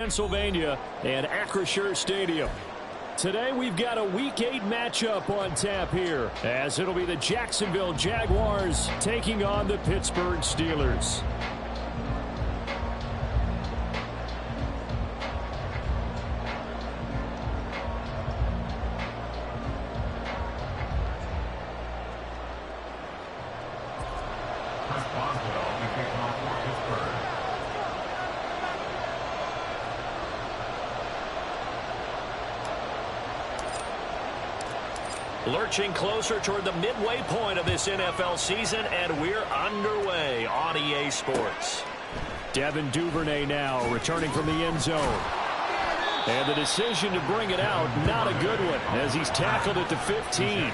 Pennsylvania and Acrisure Stadium. Today we've got a Week 8 matchup on tap here, as it'll be the Jacksonville Jaguars taking on the Pittsburgh Steelers. Lurching closer toward the midway point of this NFL season, and we're underway on EA Sports. Devin Duvernay now returning from the end zone. And the decision to bring it out, not a good one, as he's tackled at the 15.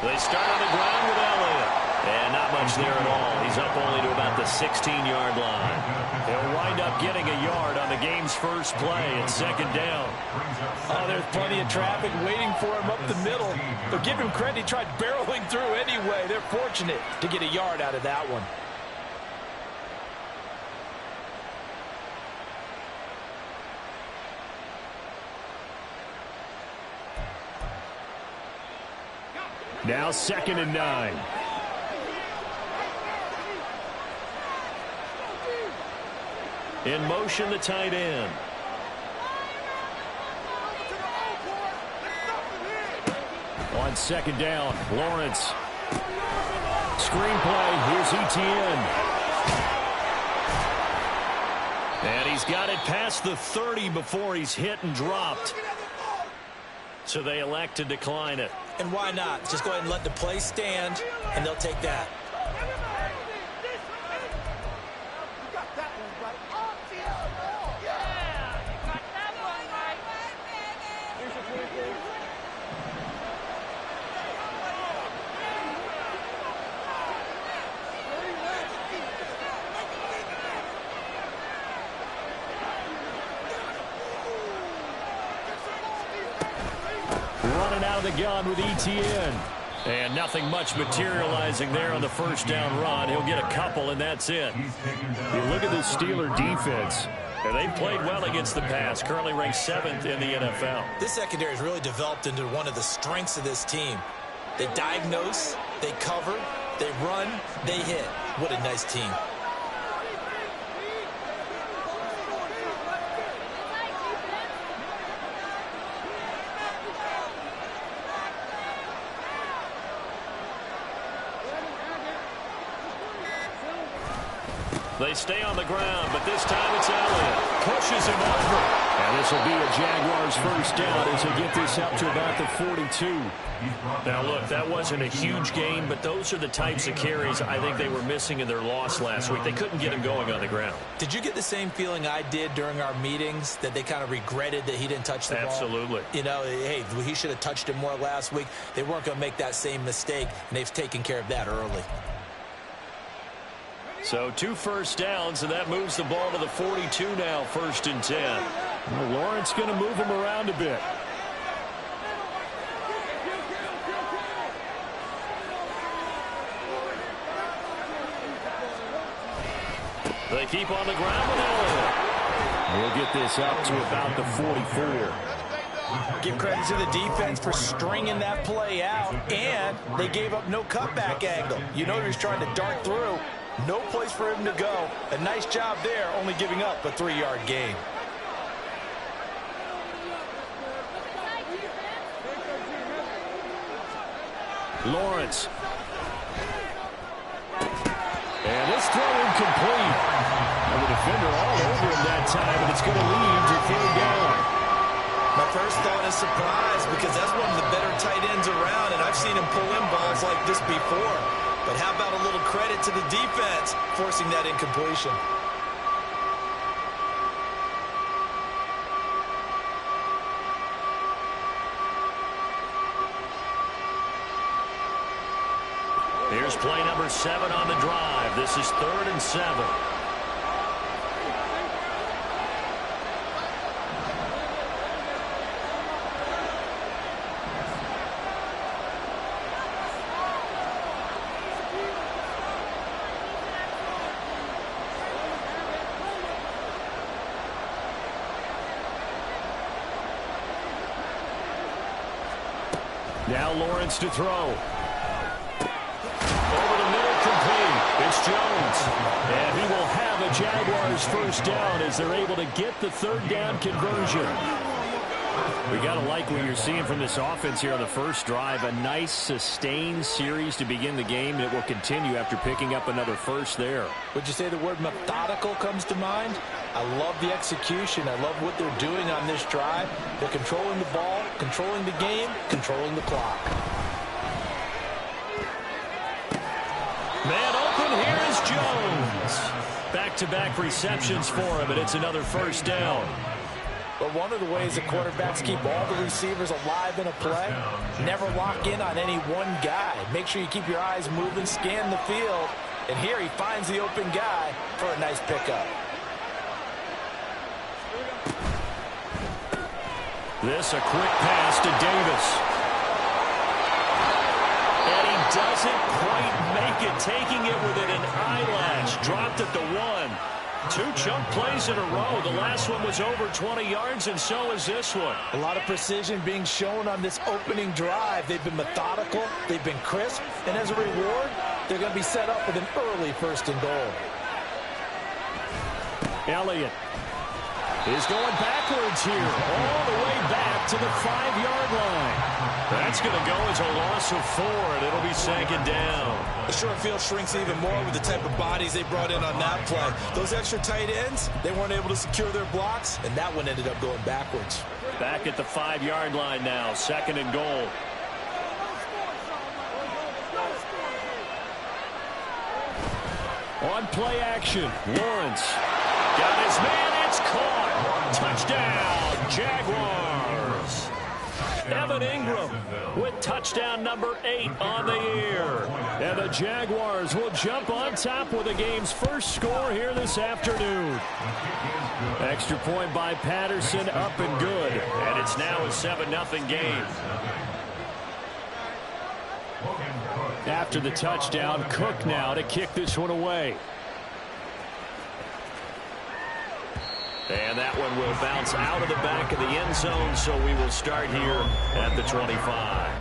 They start on the ground with Elliott. And not much there at all. He's up only to about the 16-yard line. He'll wind up getting a yard on the game's first play at second down. Oh, there's plenty of traffic waiting for him up the middle. But give him credit, he tried barreling through anyway. They're fortunate to get a yard out of that one. Now 2nd and 9. In motion, the tight end. On 2nd down, Lawrence. Screenplay, here's Etienne. And he's got it past the 30 before he's hit and dropped. So they elect to decline it. And why not? Just go ahead and let the play stand, and they'll take that. Running out of the gun with Etienne. And nothing much materializing there on the first down run. He'll get a couple, and that's it. You look at the Steeler defense. And they've played well against the pass, currently ranked 7th in the NFL. This secondary has really developed into one of the strengths of this team. They diagnose, they cover, they run, they hit. What a nice team. They stay on the ground, but this time it's Elliott. Pushes him over. And this will be a Jaguars first down as they get this up to about the 42. Now, look, that wasn't a huge game, but those are the types of carries I think they were missing in their loss last week. They couldn't get him going on the ground. Did you get the same feeling I did during our meetings, that they kind of regretted that he didn't touch the ball? Absolutely. You know, hey, he should have touched it more last week. They weren't going to make that same mistake, and they've taken care of that early. So 2 first downs, and that moves the ball to the 42 now, 1st and 10. Well, Lawrence going to move him around a bit. They keep on the ground with Elliott. We'll get this up to about the 44. Give credit to the defense for stringing that play out, and they gave up no cutback angle. You know he was trying to dart through. No place for him to go. A nice job there, only giving up a 3-yard gain. Lawrence. And this throw incomplete. And the defender all over him that time, and it's going to lead to third down. My first thought is surprise, because that's one of the better tight ends around, and I've seen him pull in balls like this before. But how about a little credit to the defense forcing that incompletion? Here's play number 7 on the drive. This is 3rd and 7. Now Lawrence to throw. It's Jones, and he will have a Jaguars first down as they're able to get the third down conversion. We got to like what you're seeing from this offense here on the first drive. A nice, sustained series to begin the game, and it will continue after picking up another first there. Would you say the word methodical comes to mind? I love the execution. I love what they're doing on this drive. They're controlling the ball, controlling the game, controlling the clock. Man open, here is Jones. Back-to-back receptions for him, and it's another first down. But one of the ways the quarterbacks keep all the receivers alive in a play, never lock in on any one guy. Make sure you keep your eyes moving, scan the field, and here he finds the open guy for a nice pickup. This a quick pass to Davis. Doesn't quite make it, taking it within an eyelash. Dropped at the 1. 2 chunk plays in a row. The last one was over 20 yards, and so is this one. A lot of precision being shown on this opening drive. They've been methodical, they've been crisp, and as a reward, they're going to be set up with an early 1st and goal. Elliott is going backwards here, all the way back to the 5-yard line. That's going to go as a loss of 4, and it'll be 2nd down. The short field shrinks even more with the type of bodies they brought in on that play. Those extra tight ends, they weren't able to secure their blocks, and that one ended up going backwards. Back at the 5-yard line now, 2nd and goal. On play action, Lawrence got his man, it's caught. Touchdown, Jaguars. Evan Ingram with touchdown number 8 on the year. And the Jaguars will jump on top with the game's first score here this afternoon. Extra point by Patterson, up and good. And it's now a 7-0 game. After the touchdown, Cook now to kick this one away. And that one will bounce out of the back of the end zone, so we will start here at the 25.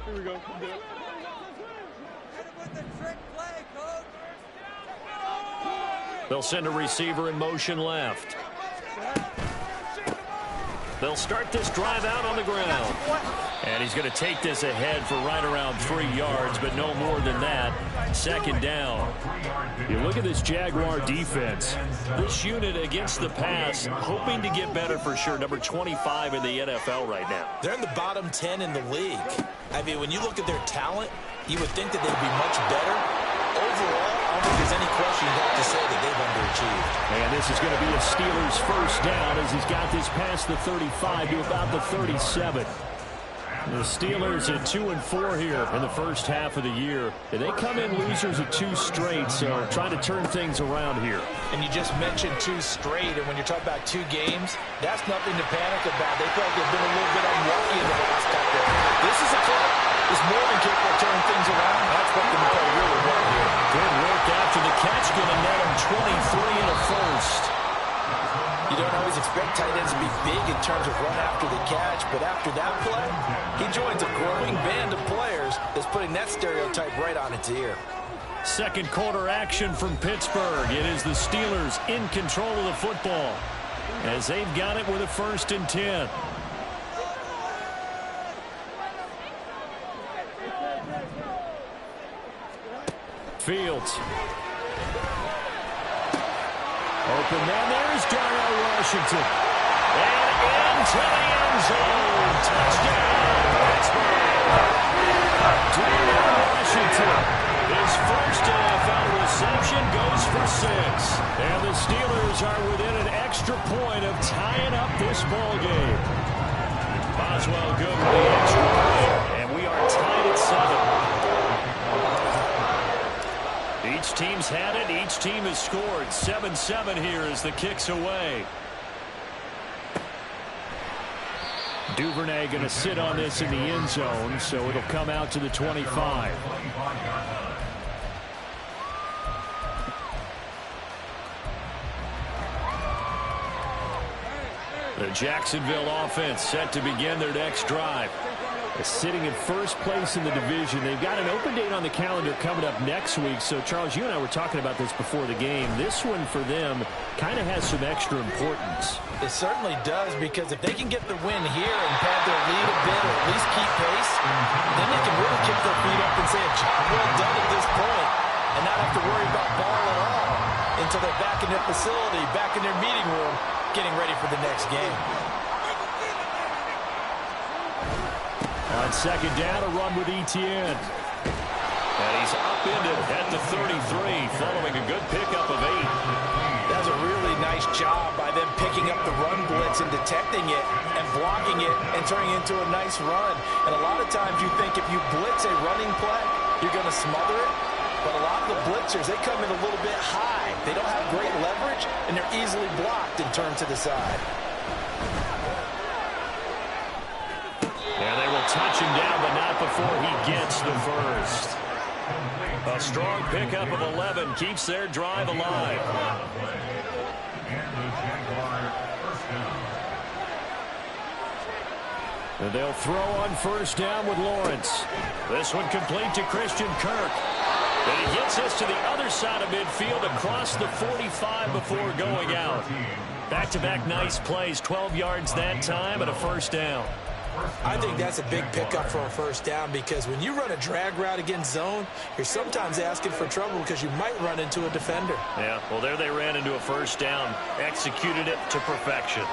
Here we go. They'll send a receiver in motion left. They'll start this drive out on the ground. And he's going to take this ahead for right around 3 yards, but no more than that. 2nd down. You look at this Jaguar defense. This unit against the pass, hoping to get better for sure. Number 25 in the NFL right now. They're in the bottom 10 in the league. I mean, when you look at their talent, you would think that they'd be much better. Overall, I don't think there's any question you have to say that they've underachieved. And this is going to be a Steelers first down as he's got this past the 35 to about the 37. The Steelers at 2-4 here in the first half of the year. And they come in losers of 2 straight, so trying to turn things around here. And you just mentioned 2 straight, and when you're talking about 2 games, that's nothing to panic about. They feel like they've been a little bit unlucky in the last couple. This is a club that's more than capable of turning things around. That's what the McCoy really want here. Good work after the catch, giving net him 23 and a first. You don't always expect tight ends to be big in terms of run after the catch, but after that play, he joins a growing band of players that's putting that stereotype right on its ear. Second quarter action from Pittsburgh. It is the Steelers in control of the football as they've got it with a 1st and 10. Fields. Open man, there's Darnell Washington. And into the end zone. Touchdown, Pittsburgh. Darnell Washington. His first NFL reception goes for 6. And the Steelers are within an extra point of tying up this ball game. Boswell good with the extra point. And we are tied at 7. Each team's had it. Each team has scored. 7-7 here as the kick's away. Duvernay going to sit on this in the end zone, so it'll come out to the 25. The Jacksonville offense set to begin their next drive. Sitting in first place in the division. They've got an open date on the calendar coming up next week. So, Charles, you and I were talking about this before the game. This one for them kind of has some extra importance. It certainly does, because if they can get the win here and pad their lead a bit, or at least keep pace, then they can really kick their feet up and say a job well done at this point and not have to worry about ball at all until they're back in their facility, back in their meeting room, getting ready for the next game. On second down, a run with Etienne. And he's upended at the 33, following a good pickup of 8. That's a really nice job by them picking up the run blitz and detecting it and blocking it and turning it into a nice run. And a lot of times you think if you blitz a running play, you're going to smother it. But a lot of the blitzers, they come in a little bit high. They don't have great leverage, and they're easily blocked and turned to the side. And they will touch him down, but not before he gets the first. A strong pickup of 11 keeps their drive alive. And they'll throw on first down with Lawrence. This one complete to Christian Kirk. And he gets us to the other side of midfield across the 45 before going out. Back-to-back nice plays, 12 yards that time and a first down. I think that's a big pickup for a first down, because when you run a drag route against zone, you're sometimes asking for trouble because you might run into a defender. Yeah, well, there they ran into a first down, executed it to perfection.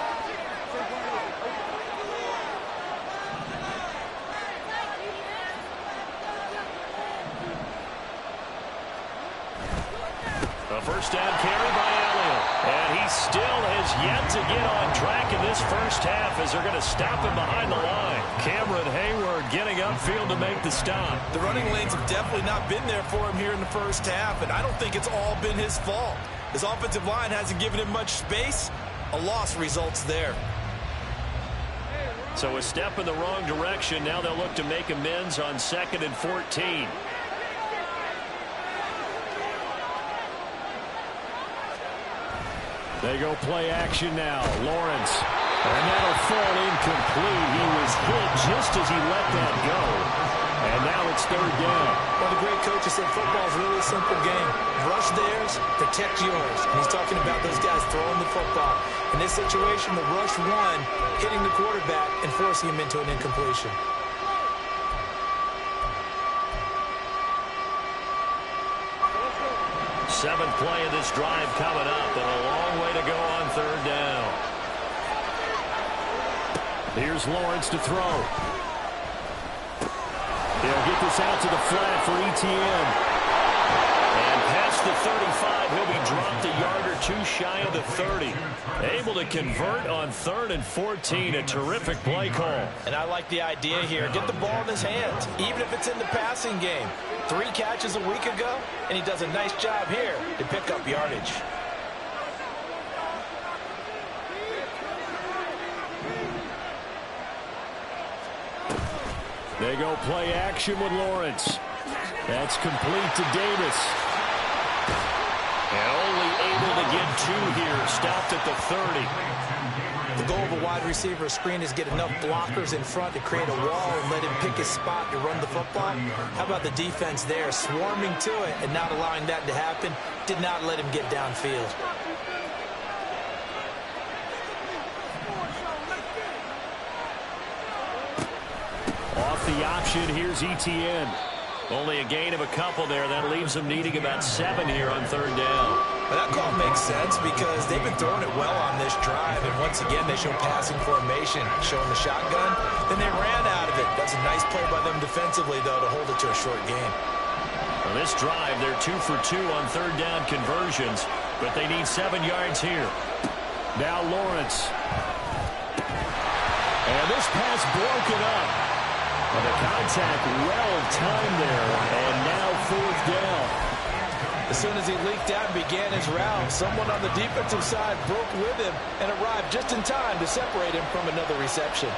A first down carry by Elliott. And he still has yet to get on track in this first half as they're going to stop him behind the line. Cameron Hayward getting upfield to make the stop. The running lanes have definitely not been there for him here in the first half, and I don't think it's all been his fault. His offensive line hasn't given him much space. A loss results there. So a step in the wrong direction. Now they'll look to make amends on 2nd and 14. They go play action now. Lawrence. And that'll fall incomplete. He was hit just as he let that go. And now it's 3rd down. Well, the great coach has said football is really a simple game. Rush theirs, protect yours. And he's talking about those guys throwing the football. In this situation, the rush one, hitting the quarterback and forcing him into an incompletion. Seventh play of this drive coming up, and a long way to go on 3rd down. Here's Lawrence to throw. He'll get this out to the flat for Etienne. And past the 35, he'll be dropped a yard or two shy of the 30. Able to convert on 3rd and 14. A terrific play call. And I like the idea here. Get the ball in his hands, even if it's in the passing game. 3 catches a week ago, and he does a nice job here to pick up yardage. They go play action with Lawrence. That's complete to Davis. And only able to get 2 here. Stopped at the 30. The goal of a wide receiver screen is get enough blockers in front to create a wall and let him pick his spot to run the football. How about the defense there, swarming to it and not allowing that to happen? Did not let him get downfield. Off the option, here's Etienne. Only a gain of a couple there. That leaves them needing about 7 here on 3rd down. But that call makes sense because they've been throwing it well on this drive. And once again, they show passing formation, showing the shotgun. Then they ran out of it. That's a nice play by them defensively, though, to hold it to a short game. On this drive, they're 2 for 2 on 3rd down conversions, but they need 7 yards here. Now Lawrence. And this pass broken up. And the contact well-timed there, and now 4th down. As soon as he leaked out and began his route, someone on the defensive side broke with him and arrived just in time to separate him from another reception.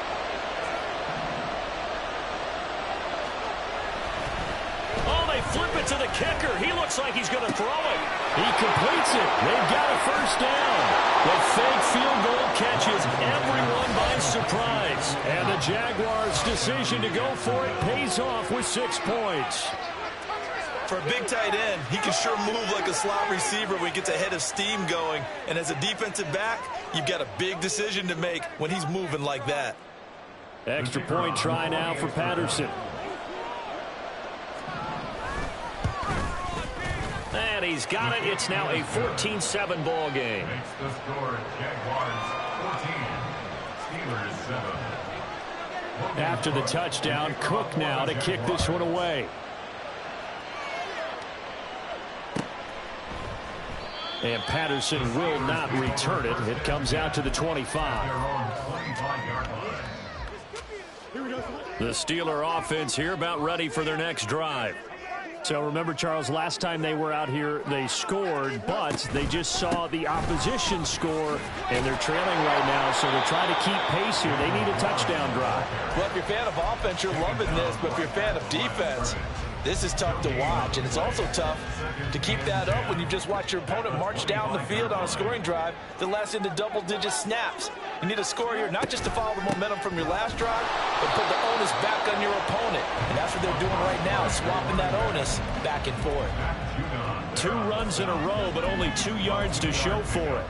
Oh, they flip it to the kicker. He looks like he's going to throw it. He completes it. They've got a 1st down. The fake field goal catches everyone by surprise. And the Jaguars' decision to go for it pays off with 6 points. For a big tight end, he can sure move like a slot receiver when he gets a head of steam going. And as a defensive back, you've got a big decision to make when he's moving like that. Extra point try now for Patterson. And he's got it. It's now a 14-7 ball game. Makes the score Jaguars 14, Steelers 7. After the touchdown, Cook now to kick this one away. And Patterson will not return it. It comes out to the 25. The Steeler offense here about ready for their next drive. So remember, Charles, last time they were out here, they scored, but they just saw the opposition score, and they're trailing right now, so they're trying to keep pace here. They need a touchdown drive. Well, if you're a fan of offense, you're loving this, but if you're a fan of defense, this is tough to watch, and it's also tough to keep that up when you just watch your opponent march down the field on a scoring drive that lasts into double-digit snaps. You need a score here, not just to follow the momentum from your last drive, but put the onus back on your opponent. And that's what they're doing right now, swapping that onus back and forth. 2 runs in a row, but only 2 yards to show for it.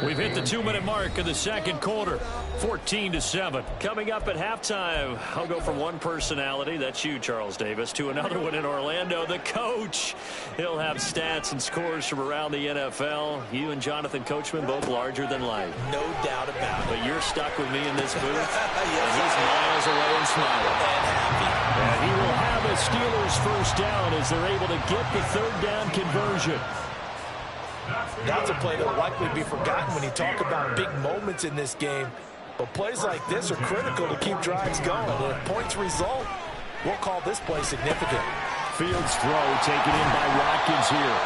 We've hit the 2-minute mark of the 2nd quarter, 14-7. Coming up at halftime, I'll go from one personality, that's you, Charles Davis, to another one in Orlando, the coach. He'll have stats and scores from around the NFL. You and Jonathan Coachman both larger than life. No doubt about it. But you're stuck with me in this booth, Yes, and he's miles away and smiling. And happy. And he will have a Steelers 1st down as they're able to get the 3rd down conversion. That's a play that will likely be forgotten when you talk about big moments in this game. But plays like this are critical to keep drives going. And if points result, we'll call this play significant. Fields throw taken in by Watkins here.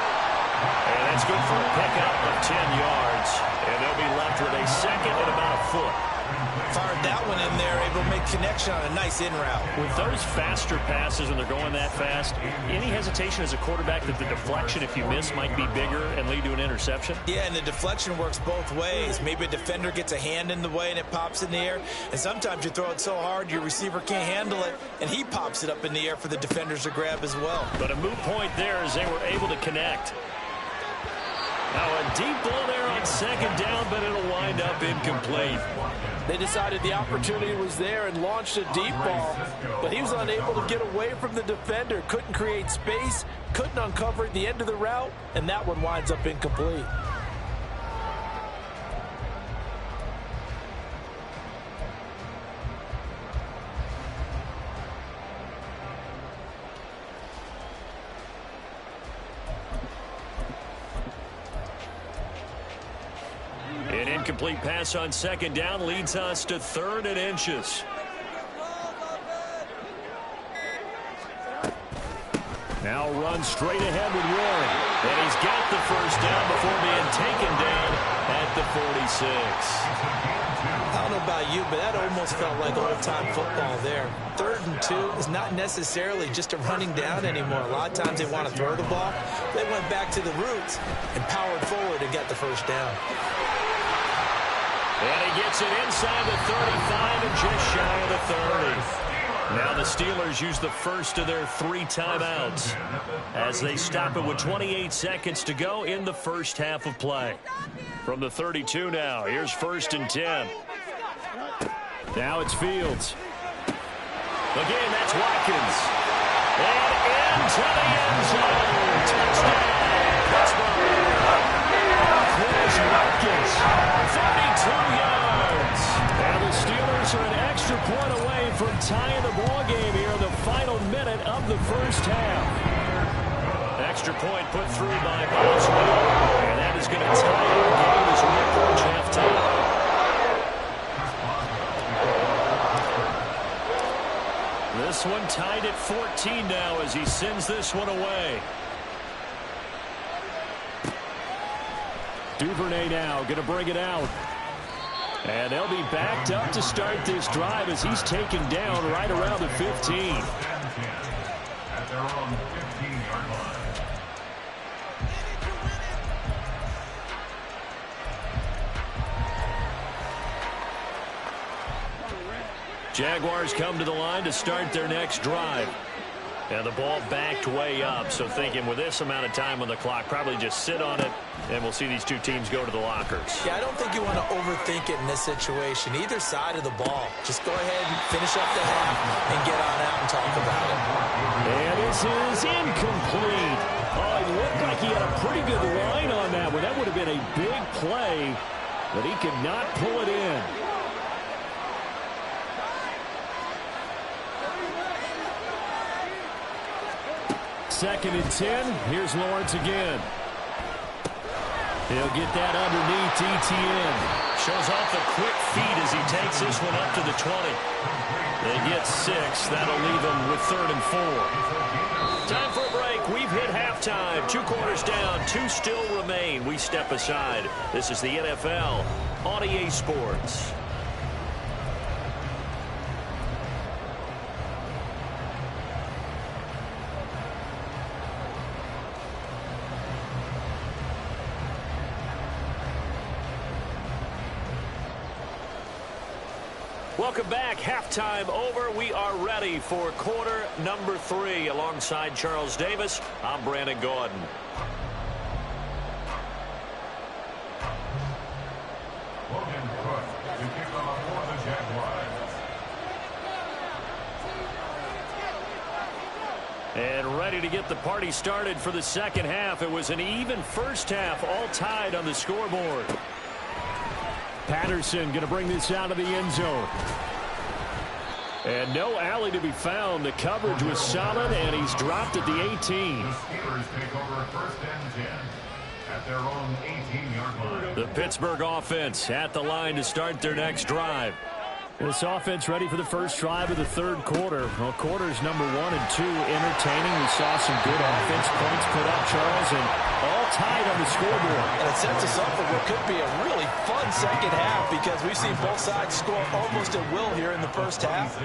And that's good for a pickup of 10 yards. And they'll be left with a 2nd and about a foot. Fired that one in there, able to make connection on a nice in route. With those faster passes when they're going that fast, any hesitation as a quarterback that the deflection, if you miss, might be bigger and lead to an interception? Yeah, and the deflection works both ways. Maybe a defender gets a hand in the way and it pops in the air. And sometimes you throw it so hard your receiver can't handle it, and he pops it up in the air for the defenders to grab as well. But a moot point there as they were able to connect. Now a deep ball there on 2nd down, but it'll wind up incomplete. They decided the opportunity was there and launched a deep ball, but he was unable to get away from the defender, couldn't create space, couldn't uncover at the end of the route, and that one winds up incomplete. incomplete pass on second down leads us to 3rd and inches. Now runs straight ahead with Warren. And he's got the first down before being taken down at the 46. I don't know about you, but that almost felt like old-time football there. 3rd and 2 is not necessarily just a running down anymore. A lot of times they want to throw the ball. They went back to the roots and powered forward and got the first down. And he gets it inside the 35 and just shy of the 30. Now the Steelers use the first of their 3 timeouts as they stop it with 28 seconds to go in the first half of play. From the 32 now, here's 1st and 10. Now it's Fields. Again, that's Watkins. And into the end zone. Touchdown, Pittsburgh. Here's Watkins. 32 yards. And the Steelers are an extra point away from tying the ball game here in the final minute of the first half. Extra point put through by Boswell. And that is going to tie our game as we approach halftime. This one tied at 14 now as he sends this one away. Duvernay now going to bring it out. And they'll be backed up to start this drive as he's taken down right around the 15. At their own 15-yard line. Jaguars come to the line to start their next drive. And the ball backed way up, so thinking with this amount of time on the clock, probably just sit on it, and we'll see these two teams go to the lockers. Yeah, I don't think you want to overthink it in this situation. Either side of the ball. Just go ahead and finish up the half and get on out and talk about it. And this is incomplete. Oh, it looked like he had a pretty good line on that one. That would have been a big play, but he could not pull it in. Second and 10. Here's Lawrence again. He'll get that underneath ETN. Shows off the quick feet as he takes this one up to the 20. They get 6. That'll leave them with 3rd and 4. Time for a break. We've hit halftime. 2 quarters down. 2 still remain. We step aside. This is the NFL on EA Sports. Welcome back. Halftime over. We are ready for quarter number 3. Alongside Charles Davis, I'm Brandon Gordon. Logan Cook to kick off for the Jaguars. And ready to get the party started for the second half. It was an even first half, all tied on the scoreboard. Patterson going to bring this out of the end zone. And no alley to be found. The coverage was solid, and he's dropped at the 18. The Steelers take over 1st and 10 at their own 18-yard line. The Pittsburgh offense at the line to start their next drive. This offense ready for the first drive of the 3rd quarter. Well, quarters number 1 and 2 entertaining. We saw some good offense points put up, Charles, and all tied on the scoreboard. And it sets us up for what could be a really fun second half because we've seen both sides score almost at will here in the first half.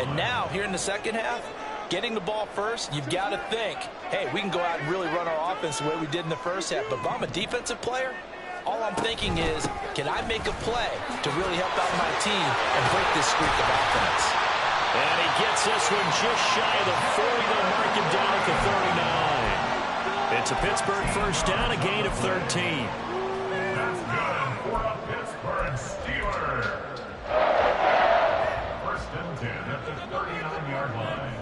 And now, here in the second half, getting the ball first, you've got to think, hey, we can go out and really run our offense the way we did in the first half. But if I'm a defensive player, all I'm thinking is, can I make a play to really help out my team and break this streak of offense? And he gets this one just shy of the 40. They'll mark him down at the 39. It's a Pittsburgh first down, a gain of 13. That's good for a Pittsburgh Steelers. 1st and 10 at the 39-yard line.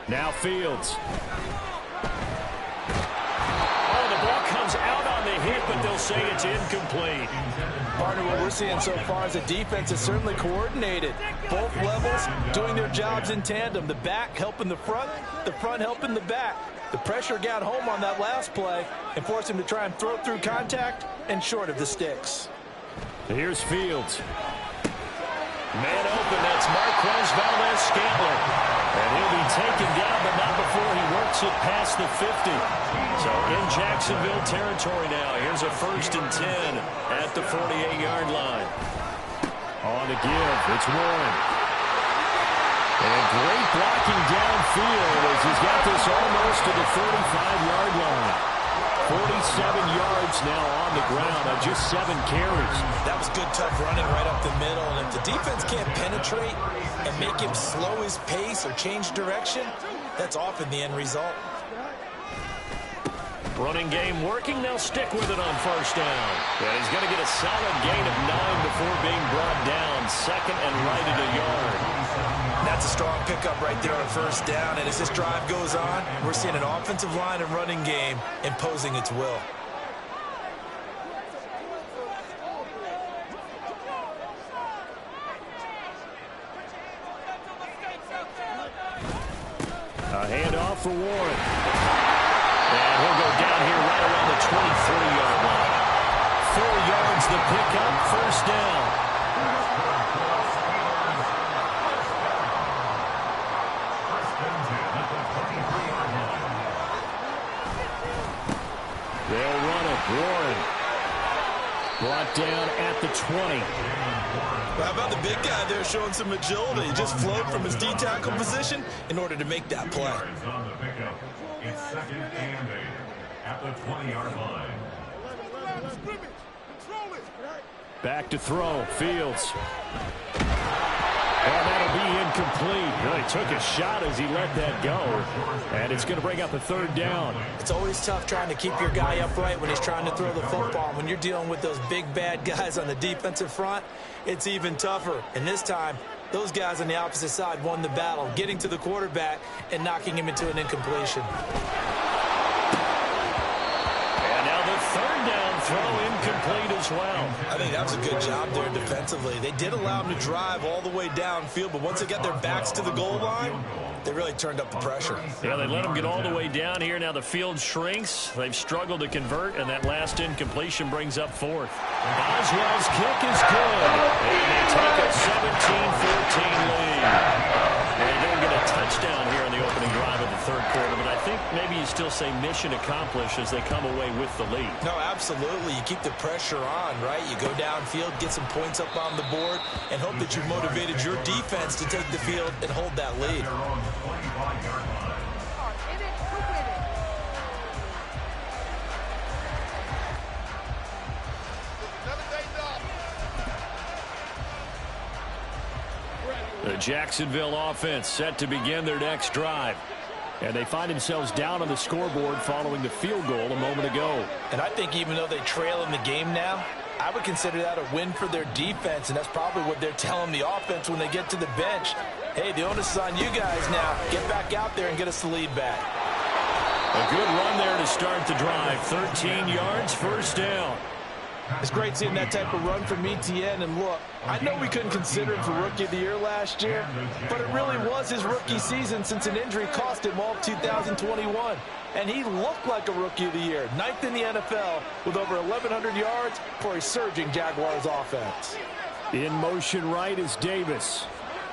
Now Fields. Out on the hit, but they'll say it's incomplete. Partner, what we're seeing so far is the defense is certainly coordinated. Both levels doing their jobs in tandem. The back helping the front helping the back. The pressure got home on that last play and forced him to try and throw through contact and short of the sticks. Here's Fields. Man open, that's Marquez Valdez-Scantling. And he'll be taken down, but not before he works it past the 50. So in Jacksonville territory now. Here's a 1st and 10 at the 48-yard line. On the give, it's Warren. And great blocking downfield as he's got this almost to the 35-yard line. 47 yards now on the ground on just 7 carries. That was good, tough running right up the middle. And if the defense can't penetrate and make him slow his pace or change direction, that's often the end result. Running game working. They'll stick with it on 1st down. And he's going to get a solid gain of 9 before being brought down. 2nd and right at a yard. That's a strong pickup right there on 1st down. And as this drive goes on, we're seeing an offensive line and running game imposing its will. A handoff for Warren. And he'll go down here right around the 23-yard line. 4 yards the pickup, 1st down. They'll run it. Warren brought down at the 20. How about the big guy there showing some agility? He just flowed from his D-tackle position in order to make that play. It's 2nd and 8 at the 20-yard line. Back to throw. Fields. And that'll be incomplete. Really took a shot as he let that go. And it's going to bring up a 3rd down. It's always tough trying to keep your guy upright when he's trying to throw the football. When you're dealing with those big, bad guys on the defensive front, it's even tougher. And this time, those guys on the opposite side won the battle, getting to the quarterback and knocking him into an incompletion. And now the 3rd down throw incomplete as well. I think that was a good job there defensively. They did allow him to drive all the way downfield, but once they got their backs to the goal line, they really turned up the pressure. Yeah, they let him get all the way down here. Now the field shrinks. They've struggled to convert, and that last incompletion brings up 4th. Boswell's kick is good. And they take a 17-14 lead. And they don't get a touchdown here in the opening drive of the 3rd quarter, but I think maybe you still say mission accomplished as they come away with the lead. No, absolutely. You keep the pressure on, right? You go downfield, get some points up on the board, and hope that you motivated your defense to take the field and hold that lead. The Jacksonville offense set to begin their next drive. And they find themselves down on the scoreboard following the field goal a moment ago. And I think even though they trail in the game now, I would consider that a win for their defense, and that's probably what they're telling the offense when they get to the bench. Hey, the onus is on you guys now. Get back out there and get us the lead back. A good run there to start the drive. 13 yards, 1st down. It's great seeing that type of run from ETN. And look, I know we couldn't consider him for Rookie of the Year last year, but it really was his rookie season since an injury cost him all of 2021. And he looked like a Rookie of the Year, 9th in the NFL with over 1,100 yards for a surging Jaguars offense. In motion right is Davis.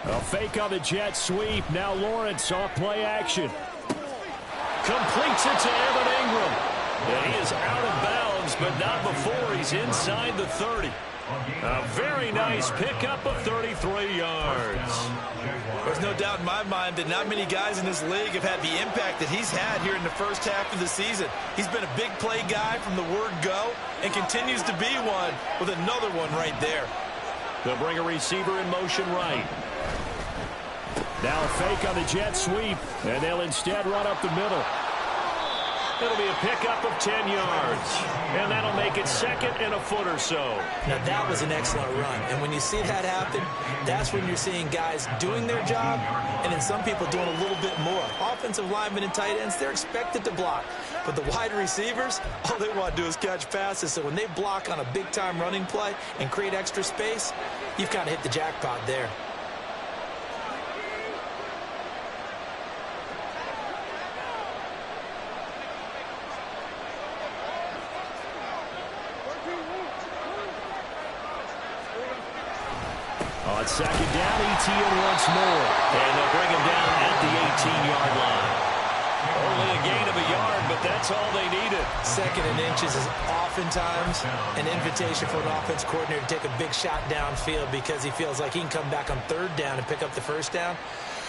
A fake on the jet sweep. Now Lawrence off play action. Completes it to Evan Ingram. And he is out of bounds, but not before he's inside the 30. A very nice pickup of 33 yards. There's no doubt in my mind that not many guys in this league have had the impact that he's had here in the first half of the season. He's been a big play guy from the word go and continues to be one with another one right there. They'll bring a receiver in motion right. Now a fake on the jet sweep, and they'll instead run up the middle. It'll be a pickup of 10 yards, and that'll make it 2nd and a foot or so. Now, that was an excellent run, and when you see that happen, that's when you're seeing guys doing their job, and then some people doing a little bit more. Offensive linemen and tight ends, they're expected to block, but the wide receivers, all they want to do is catch passes, so when they block on a big-time running play and create extra space, you've kind of hit the jackpot there. On second down, ETN once more. And they'll bring him down at the 18-yard line. Only a gain of a yard, but that's all they needed. Second and inches is oftentimes an invitation for an offense coordinator to take a big shot downfield because he feels like he can come back on third down and pick up the first down.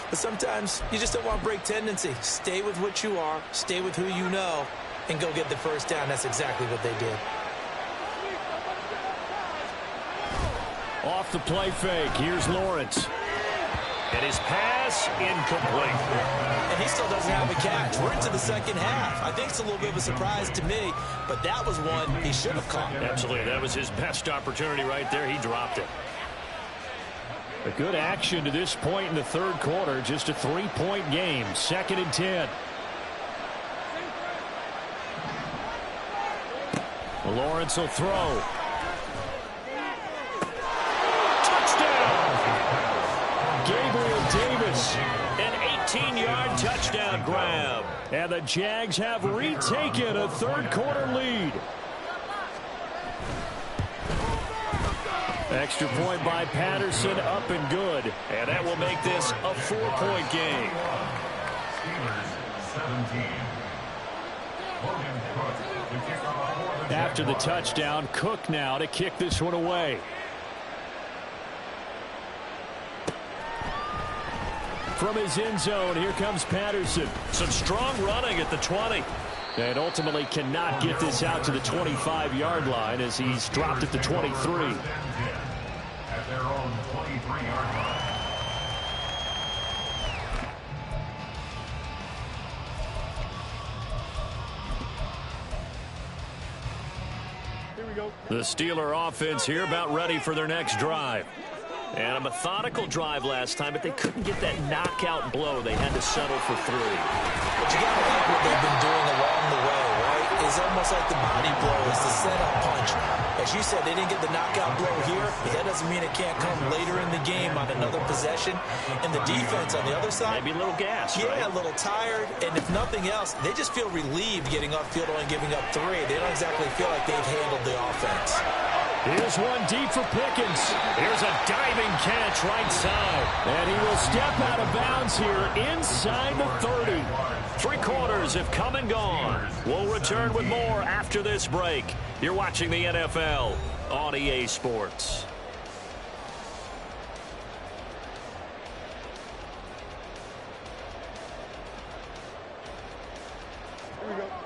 But sometimes you just don't want to break tendency. Stay with what you are, stay with who you know, and go get the first down. That's exactly what they did. Off the play fake, here's Lawrence. And his pass incomplete. And he still doesn't have a catch. We're into the second half. I think it's a little bit of a surprise to me, but that was one he should have caught. Absolutely. That was his best opportunity right there. He dropped it. A good action to this point in the third quarter. Just a 3-point game. 2nd and 10. Lawrence will throw. Gabriel Davis, an 18-yard touchdown grab. And the Jags have retaken a third-quarter lead. Extra point by Patterson, up and good. And that will make this a 4-point game. After the touchdown, Cook now to kick this one away. From his end zone, here comes Patterson. Some strong running at the 20. And ultimately cannot get this out to the 25-yard line as he's dropped at the 23. At their own 23-yard line. The Steeler offense here about ready for their next drive. And a methodical drive last time, but they couldn't get that knockout blow. They had to settle for 3. But you got to like what they've been doing along the way, right? It's almost like the body blow is the setup punch. As you said, they didn't get the knockout blow here, but that doesn't mean it can't come later in the game on another possession. And the defense on the other side, maybe a little gas, yeah, right? A little tired. And if nothing else, they just feel relieved getting off field only giving up 3. They don't exactly feel like they've handled the offense. Here's one deep for Pickens. Here's a diving catch right side. And he will step out of bounds here inside the 30. 3 quarters have come and gone. We'll return with more after this break. You're watching the NFL on EA Sports.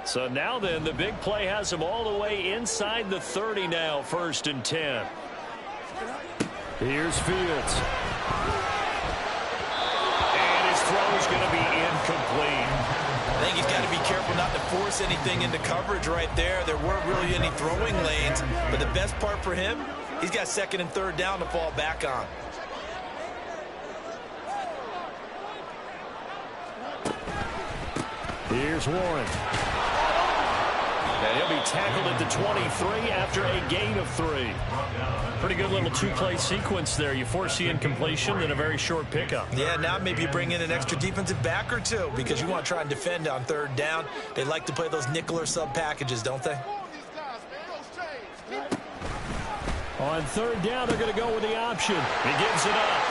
So now then, the big play has him all the way inside the 30 now, 1st and 10. Here's Fields. And his throw is going to be incomplete. I think he's got to be careful not to force anything into coverage right there. There weren't really any throwing lanes, but the best part for him, he's got 2nd and 3rd down to fall back on. Here's Warren. And he'll be tackled at the 23 after a gain of 3. Pretty good little 2-play sequence there. You force the incompletion, then a very short pickup. Yeah, now maybe you bring in an extra defensive back or 2 because you want to try and defend on 3rd down. They like to play those nickel or sub packages, don't they? On 3rd down, they're going to go with the option. He gives it up.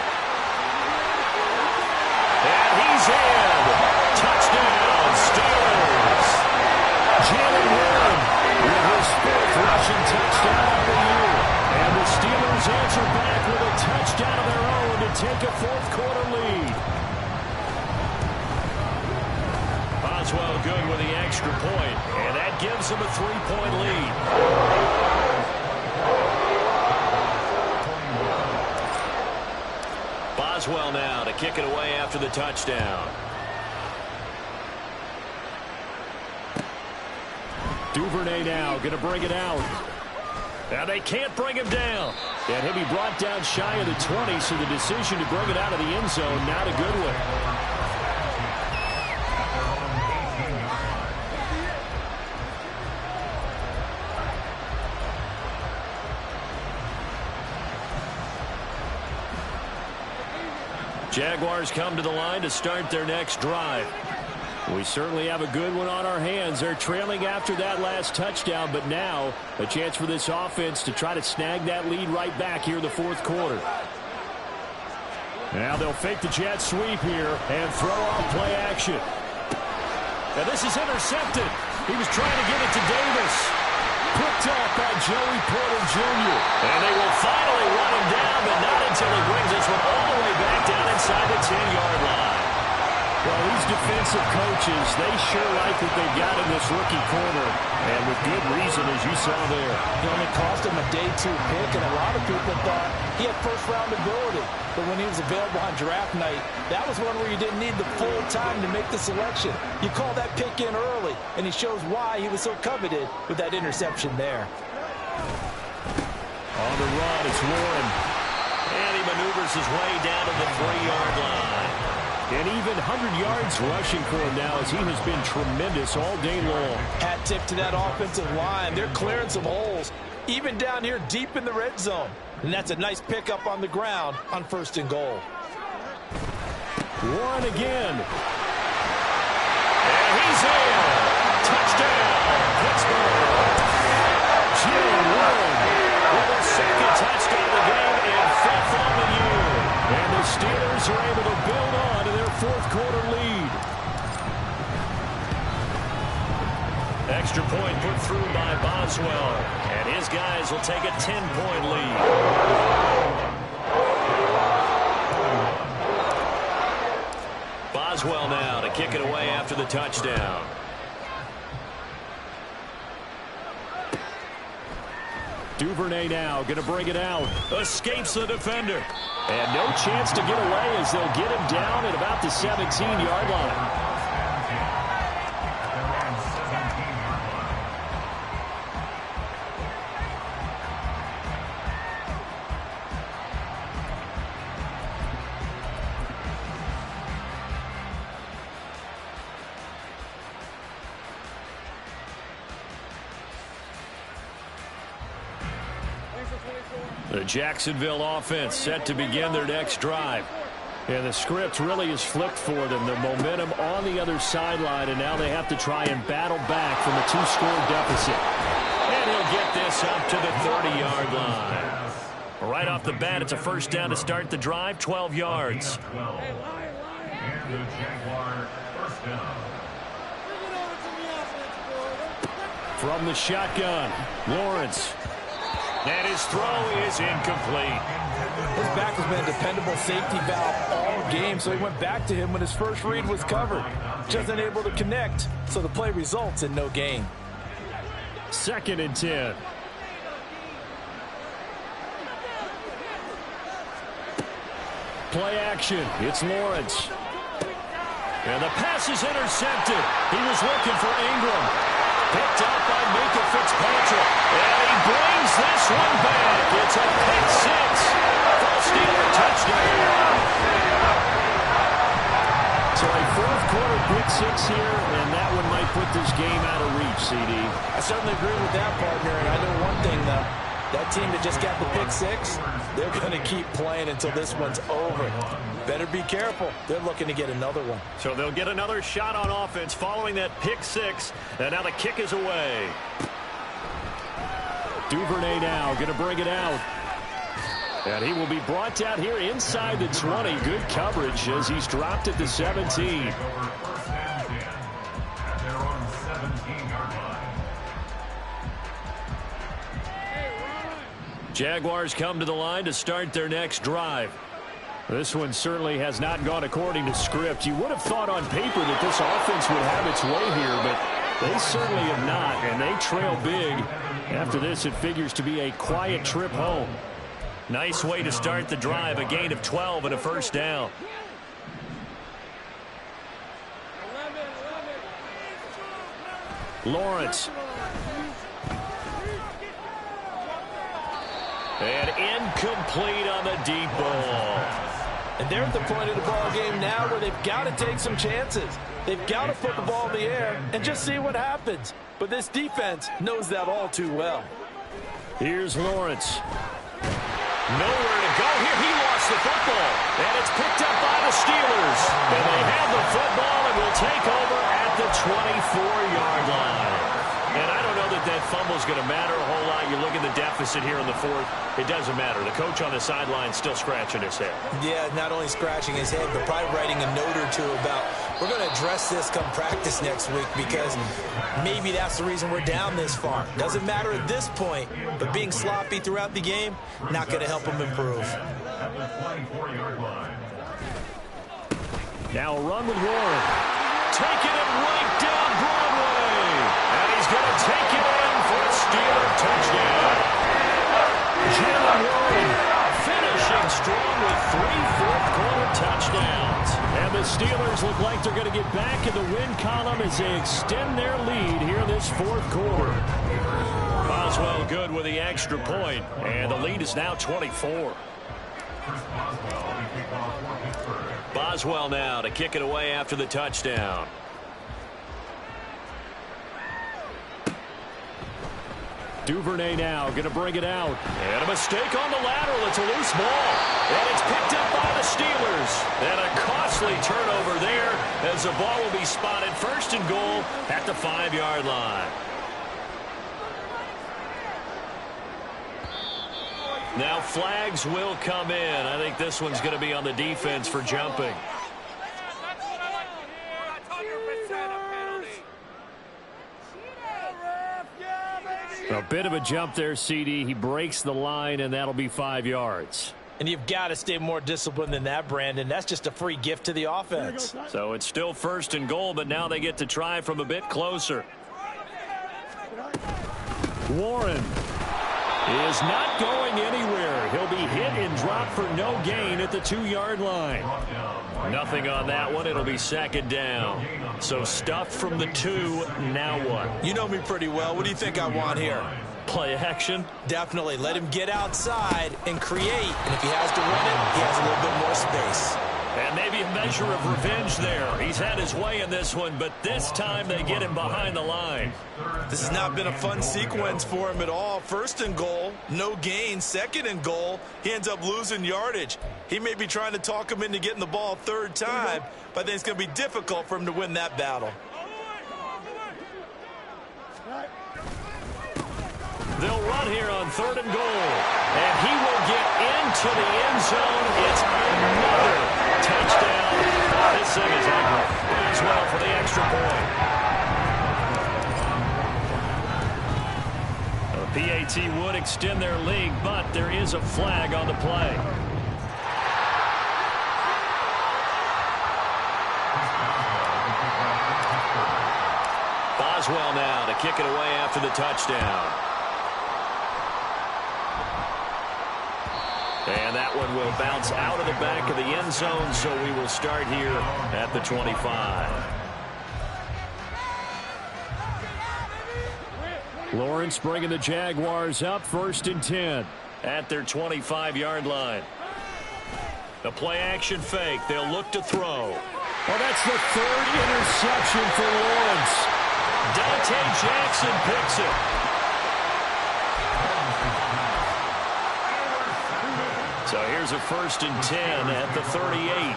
And he's in. Touchdown, Steelers. Jalen Warren with his 4th rushing touchdown of the year. And the Steelers answer back with a touchdown of their own to take a 4th-quarter lead. Boswell good with the extra point, and that gives them a 3-point lead. Boswell now to kick it away after the touchdown. Duvernay now going to bring it out. Now they can't bring him down. And he'll be brought down shy of the 20, so the decision to bring it out of the end zone, not a good one. Jaguars come to the line to start their next drive. We certainly have a good one on our hands. They're trailing after that last touchdown, but now a chance for this offense to try to snag that lead right back here in the 4th quarter. Now they'll fake the jet sweep here and throw off play action. And this is intercepted. He was trying to get it to Davis. Picked off by Joey Porter Jr. And they will finally run him down, but not until he brings this one all the way back down inside the 10-yard line. Well, these defensive coaches, they sure like what they've got in this rookie corner, and with good reason, as you saw there. It only cost him a day 2 pick, and a lot of people thought he had first-round ability. But when he was available on draft night, that was one where you didn't need the full time to make the selection. You call that pick in early, and he shows why he was so coveted with that interception there. On the run, it's Warren. And he maneuvers his way down to the 3-yard line. And even 100 yards rushing for him now, as he has been tremendous all day long. Hat tip to that offensive line. They're clearing some holes, even down here deep in the red zone. And that's a nice pickup on the ground on 1st and goal. Warren again. And he's in. Touchdown, Pittsburgh. Jim Warren with a 2nd touchdown of the game and 5th on the year. And the Steelers are able to build on to their 4th quarter lead. Extra point put through by Boswell. And his guys will take a 10-point lead. Boswell now to kick it away after the touchdown. Duvernay now going to bring it out. Escapes the defender. And no chance to get away as they'll get him down at about the 17-yard line. The Jacksonville offense set to begin their next drive. And the script really is flipped for them. The momentum on the other sideline, and now they have to try and battle back from a 2-score deficit. And he'll get this up to the 30-yard line. Right off the bat, it's a 1st down to start the drive, 12 yards. And the Jaguar 1st down. From the shotgun, Lawrence. And his throw is incomplete. His back has been a dependable safety valve all game, so he went back to him when his first read was covered. Just unable to connect, so the play results in no gain. 2nd and 10. Play action. It's Lawrence. And the pass is intercepted. He was looking for Ingram. Picked up by Mika Fitzpatrick. And he brings this one back. It's a pick 6. Full Steeler touchdown. So a 4th quarter pick 6 here, and that one might put this game out of reach, CD. I certainly agree with that, partner. And I know one thing, though. That team that just got the pick 6, they're going to keep playing until this one's over. Better be careful. They're looking to get another one. So they'll get another shot on offense following that pick 6. And now the kick is away. Duvernay now going to bring it out. And he will be brought down here inside the 20. Good coverage as he's dropped at the 17. Jaguars come to the line to start their next drive. This one certainly has not gone according to script. You would have thought on paper that this offense would have its way here, but they certainly have not, and they trail big. After this, it figures to be a quiet trip home. Nice way to start the drive, a gain of 12 and a 1st down. Lawrence. And incomplete on the deep ball. And they're at the point of the ball game now where they've got to take some chances. They've got to put the ball in the air and just see what happens. But this defense knows that all too well. Here's Lawrence. Nowhere to go here. He lost the football. And it's picked up by the Steelers. And they have the football and will take over at the 24-yard line. And I don't know that that fumble is going to matter a whole lot. You look at the deficit here in the fourth. It doesn't matter. The coach on the sideline still scratching his head. Yeah, not only scratching his head, but probably writing a note or two about, we're going to address this come practice next week because maybe that's the reason we're down this far. Doesn't matter at this point, but being sloppy throughout the game, not going to help him improve. At the 24-yard line. Now a run with Warren. Taking it right down Broadway. And he's going to take it in for a Steeler touchdown. Jalen Warren finishing strong with 3 fourth-quarter touchdowns. And the Steelers look like they're going to get back in the win column as they extend their lead here this fourth quarter. Boswell good with the extra point, and the lead is now 24. Boswell now to kick it away after the touchdown. Duvernay now going to bring it out. And a mistake on the lateral. It's a loose ball. And it's picked up by the Steelers. And a costly turnover there as the ball will be spotted first and goal at the 5-yard line. Now flags will come in. I think this one's going to be on the defense for jumping. A bit of a jump there, CD. He breaks the line, and that'll be 5 yards. And you've got to stay more disciplined than that, Brandon. That's just a free gift to the offense. So it's still first and goal, but now they get to try from a bit closer. Warren is not going anywhere. He'll be hit and dropped for no gain at the 2-yard line. Nothing on that one. It'll be second down. So stuffed from the 2. Now what? You know me pretty well. What do you think I want here? Play action? Definitely. Let him get outside and create. And if he has to run it, he has a little bit more space. And maybe a measure of revenge there. He's had his way in this one, but this time they get him behind the line. This has not been a fun sequence for him at all. First and goal, no gain. Second and goal, he ends up losing yardage. He may be trying to talk him into getting the ball third time, but I think it's going to be difficult for him to win that battle. They'll run here on third and goal. And he will get into the end zone. It's another touchdown. This thing is ugly. As well for the extra point. The PAT would extend their lead, but there is a flag on the play. Boswell now to kick it away after the touchdown. And that one will bounce out of the back of the end zone, so we will start here at the 25. Lawrence bringing the Jaguars up first and 10 at their 25-yard line. The play-action fake. They'll look to throw. Well, that's the 3rd interception for Lawrence. Dante Jackson picks it. So here's a first and 10 at the 38.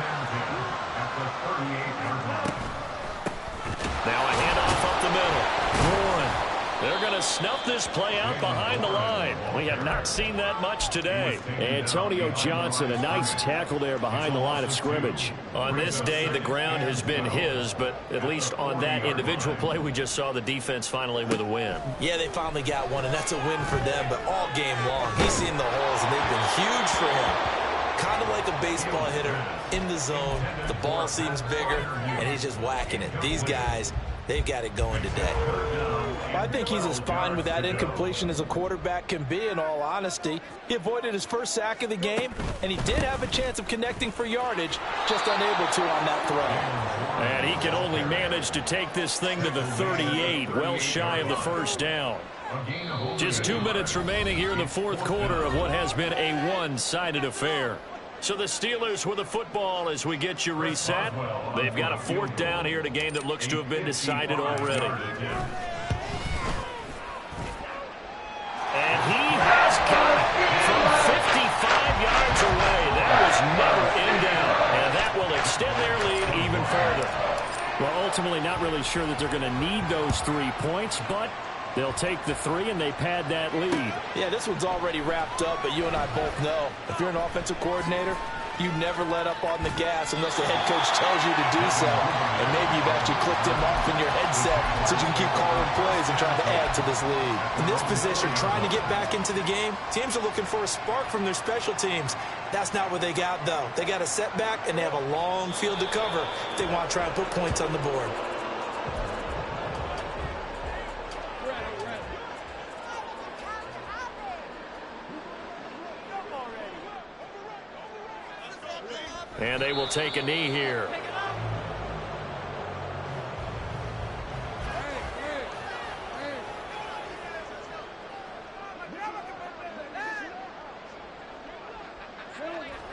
Now a handoff up the middle. Warren. They're going to snuff this play out behind the line. We have not seen that much today. Antonio Johnson, a nice tackle there behind the line of scrimmage. On this day, the ground has been his, but at least on that individual play, we just saw the defense finally with a win. Yeah, they finally got one, and that's a win for them, but all game long, he's seen the holes, and they've been huge for him. Kind of like a baseball hitter in the zone. The ball seems bigger, and he's just whacking it. These guys, they've got it going today. I think he's as fine with that incompletion as a quarterback can be, in all honesty. He avoided his first sack of the game, and he did have a chance of connecting for yardage, just unable to on that throw. And he can only manage to take this thing to the 38, well shy of the first down. Just 2 minutes remaining here in the fourth quarter of what has been a one-sided affair. So the Steelers with the football as we get you reset. They've got a 4th down here in a game that looks to have been decided already. And he has got it from 55 yards away. That was never in doubt. And that will extend their lead even further. Well, ultimately not really sure that they're going to need those 3 points, but They'll take the three, and they pad that lead. Yeah, this one's already wrapped up, but you and I both know if you're an offensive coordinator, you never let up on the gas unless the head coach tells you to do so. And maybe you've actually clicked him off in your headset so you can keep calling plays and trying to add to this lead. In this position, trying to get back into the game, teams are looking for a spark from their special teams. That's not what they got, though. They got a setback, and they have a long field to cover if they want to try and put points on the board. And they will take a knee here.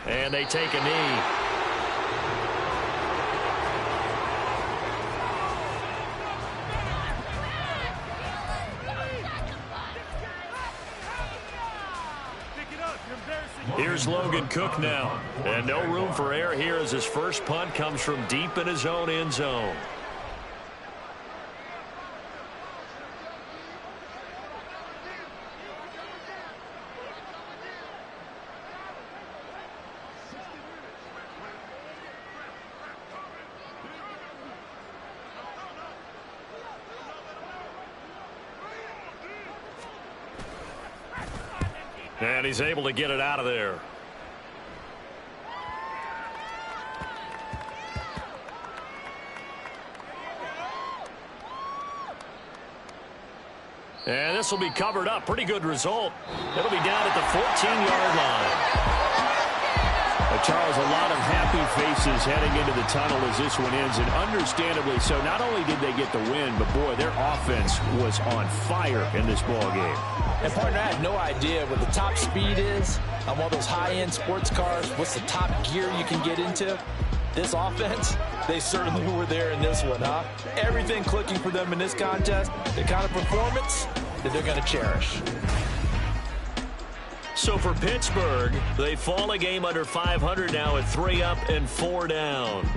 And they take a knee. Here's Logan Cook now. And no room for error here as his first punt comes from deep in his own end zone. And he's able to get it out of there. And this will be covered up. Pretty good result. It'll be down at the 14-yard line. Charles, a lot of happy faces heading into the tunnel as this one ends, and understandably so. Not only did they get the win, but boy, their offense was on fire in this ball game. And partner, I had no idea what the top speed is on one of those high-end sports cars. What's the top gear you can get into? This offense, they certainly were there in this one, huh? Everything clicking for them in this contest, the kind of performance that they're going to cherish. So for Pittsburgh, they fall a game under 500 now at 3 up and 4 down.